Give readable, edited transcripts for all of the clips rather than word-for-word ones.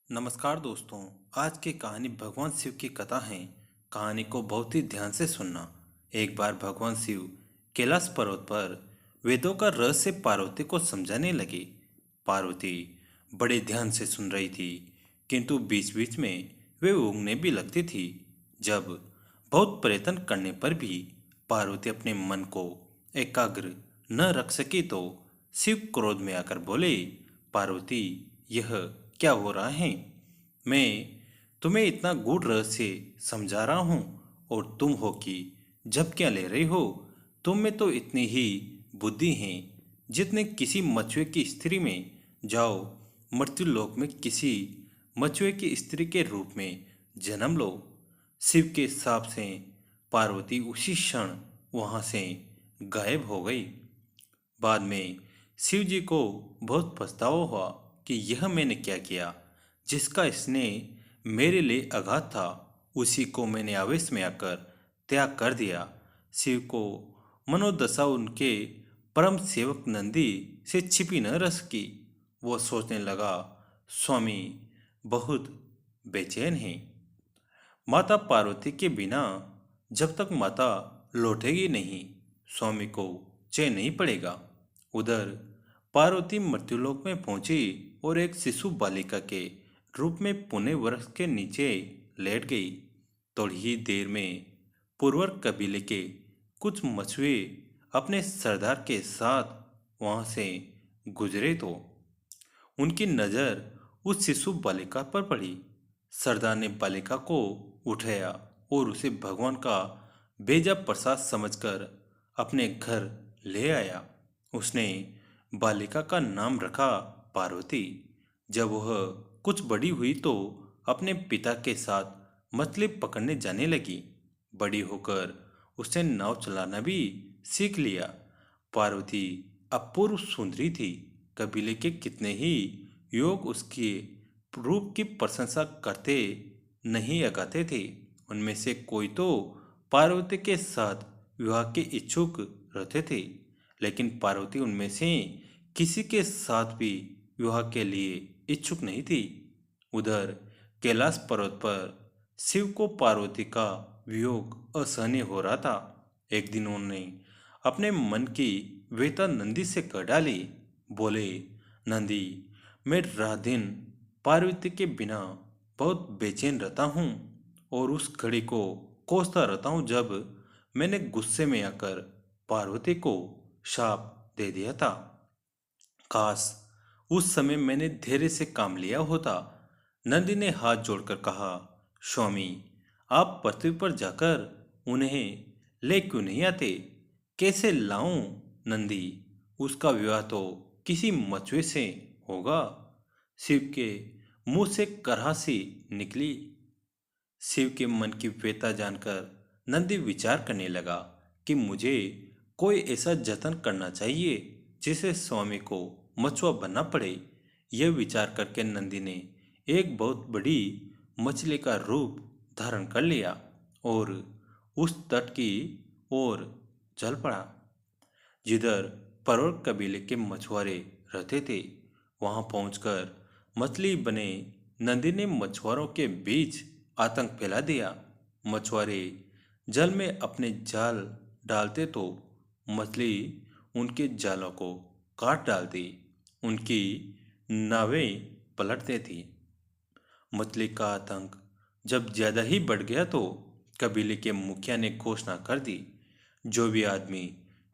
नमस्कार दोस्तों। आज की कहानी भगवान शिव की कथा है। कहानी को बहुत ही ध्यान से सुनना। एक बार भगवान शिव कैलाश पर्वत पर वेदों का रहस्य पार्वती को समझाने लगे। पार्वती बड़े ध्यान से सुन रही थी, किंतु बीच बीच में वे ऊँघने भी लगती थी। जब बहुत प्रयत्न करने पर भी पार्वती अपने मन को एकाग्र न रख सकी तो शिव क्रोध में आकर बोले, पार्वती, यह क्या हो रहा है? मैं तुम्हें इतना गूढ़ रहस्य समझा रहा हूँ और तुम हो कि झपकियाँ ले रही हो। तुम में तो इतनी ही बुद्धि है जितने किसी मछुए की स्त्री में। जाओ, मृत्युलोक में किसी मछुए की स्त्री के रूप में जन्म लो। शिव के शाप से पार्वती उसी क्षण वहां से गायब हो गई। बाद में शिव जी को बहुत पछतावा हुआ कि यह मैंने क्या किया। जिसका इसने मेरे लिए आघात था, उसी को मैंने आवेश में आकर त्याग कर दिया। शिव को मनोदशा उनके परम सेवक नंदी से छिपी न रह सकी। वो सोचने लगा, स्वामी बहुत बेचैन हैं। माता पार्वती के बिना जब तक माता लौटेगी नहीं, स्वामी को चैन नहीं पड़ेगा। उधर पार्वती मृत्युलोक में पहुंची और एक शिशु बालिका के रूप में पुणे वृक्ष के नीचे लेट गई। थोड़ी ही देर में पूर्वर कबीले के कुछ मछुए अपने सरदार के साथ वहां से गुजरे तो उनकी नजर उस शिशु बालिका पर पड़ी। सरदार ने बालिका को उठाया और उसे भगवान का भेजा प्रसाद समझकर अपने घर ले आया। उसने बालिका का नाम रखा पार्वती। जब वह कुछ बड़ी हुई तो अपने पिता के साथ मछली पकड़ने जाने लगी। बड़ी होकर उसने नाव चलाना भी सीख लिया। पार्वती अपूर्व सुंदरी थी। कबीले के कितने ही युवक उसके रूप की प्रशंसा करते नहीं अगाते थे। उनमें से कोई तो पार्वती के साथ विवाह के इच्छुक रहते थे, लेकिन पार्वती उनमें से किसी के साथ भी विवाह के लिए इच्छुक नहीं थी। उधर कैलाश पर्वत पर शिव को पार्वती का वियोग असहनीय हो रहा था। एक दिन उन्होंने अपने मन की व्यथा नंदी से कह डाली। बोले, नंदी, मैं रात दिन पार्वती के बिना बहुत बेचैन रहता हूँ और उस घड़ी को कोसता रहता हूँ जब मैंने गुस्से में आकर पार्वती को शाप दे दिया था। काश उस समय मैंने धैर्य से काम लिया होता। नंदी ने हाथ जोड़कर कहा, स्वामी, आप पृथ्वी पर जाकर उन्हें ले क्यों नहीं आते? कैसे लाऊं? नंदी, उसका विवाह तो किसी मछुए से होगा। शिव के मुंह से कराहसी निकली। शिव के मन की व्यथा जानकर नंदी विचार करने लगा कि मुझे कोई ऐसा जतन करना चाहिए जिसे स्वामी को मछुआ बनना पड़े। यह विचार करके नंदी ने एक बहुत बड़ी मछली का रूप धारण कर लिया और उस तट की ओर चल पड़ा जिधर परवर कबीले के मछुआरे रहते थे। वहां पहुंचकर मछली बने नंदी ने मछुआरों के बीच आतंक फैला दिया। मछुआरे जल में अपने जाल डालते तो मछली उनके जालों को काट डालती। उनकी नावें पलटते थी। मछली का आतंक जब ज्यादा ही बढ़ गया तो कबीले के मुखिया ने घोषणा कर दी, जो भी आदमी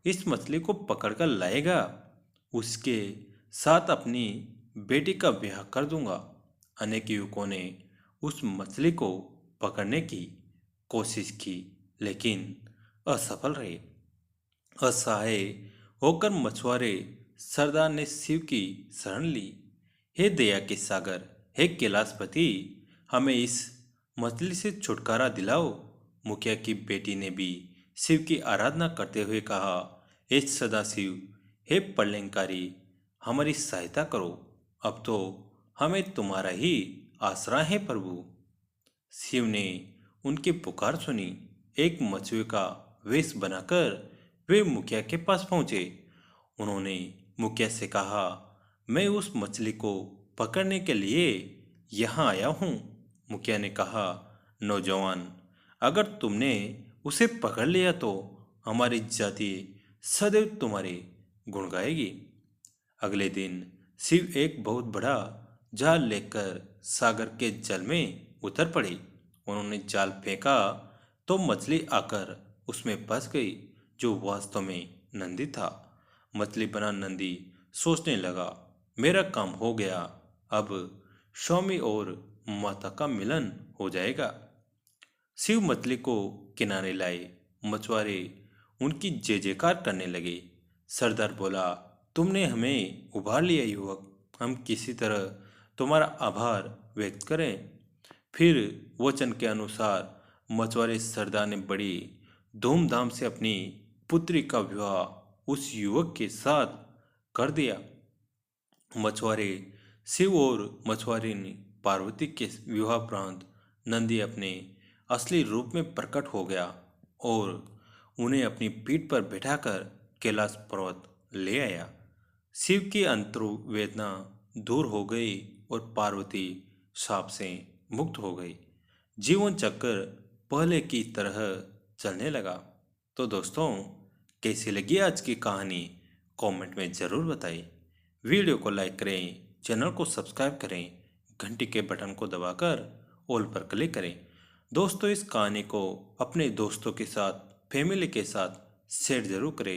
इस मछली को पकड़कर लाएगा उसके साथ अपनी बेटी का ब्याह कर दूंगा। अनेक युवकों ने उस मछली को पकड़ने की कोशिश की, लेकिन असफल रहे। असहाय होकर मछुआरे सरदार ने शिव की शरण ली। हे दया के सागर, हे कैलाशपति, हमें इस मछली से छुटकारा दिलाओ। मुखिया की बेटी ने भी शिव की आराधना करते हुए कहा, हे सदाशिव, हे प्रलयंकारी, हमारी सहायता करो। अब तो हमें तुम्हारा ही आसरा है प्रभु। शिव ने उनकी पुकार सुनी। एक मछुए का वेश बनाकर वे मुखिया के पास पहुंचे। उन्होंने मुखिया से कहा, मैं उस मछली को पकड़ने के लिए यहाँ आया हूँ। मुखिया ने कहा, नौजवान, अगर तुमने उसे पकड़ लिया तो हमारी जाति सदैव तुम्हारे गुण गाएगी। अगले दिन शिव एक बहुत बड़ा जाल लेकर सागर के जल में उतर पड़े। उन्होंने जाल फेंका तो मछली आकर उसमें फंस गई, जो वास्तव में नंदी था। मछली बना नंदी सोचने लगा, मेरा काम हो गया, अब स्वामी और माता का मिलन हो जाएगा। शिव मछली को किनारे लाए। मछुआरे उनकी जय जयकार करने लगे। सरदार बोला, तुमने हमें उबार लिया युवक, हम किसी तरह तुम्हारा आभार व्यक्त करें। फिर वचन के अनुसार मछुआरे सरदार ने बड़ी धूमधाम से अपनी पुत्री का विवाह उस युवक के साथ कर दिया। मछुआरे शिव और मछुआरिनी पार्वती के विवाह प्रांत नंदी अपने असली रूप में प्रकट हो गया और उन्हें अपनी पीठ पर बैठाकर कैलाश पर्वत ले आया। शिव की अंतर्वेदना दूर हो गई और पार्वती शाप से मुक्त हो गई। जीवन चक्र पहले की तरह चलने लगा। तो दोस्तों, कैसी लगी आज की कहानी, कमेंट में ज़रूर बताइए। वीडियो को लाइक करें, चैनल को सब्सक्राइब करें, घंटी के बटन को दबाकर ऑल पर क्लिक करें। दोस्तों, इस कहानी को अपने दोस्तों के साथ, फैमिली के साथ शेयर जरूर करें।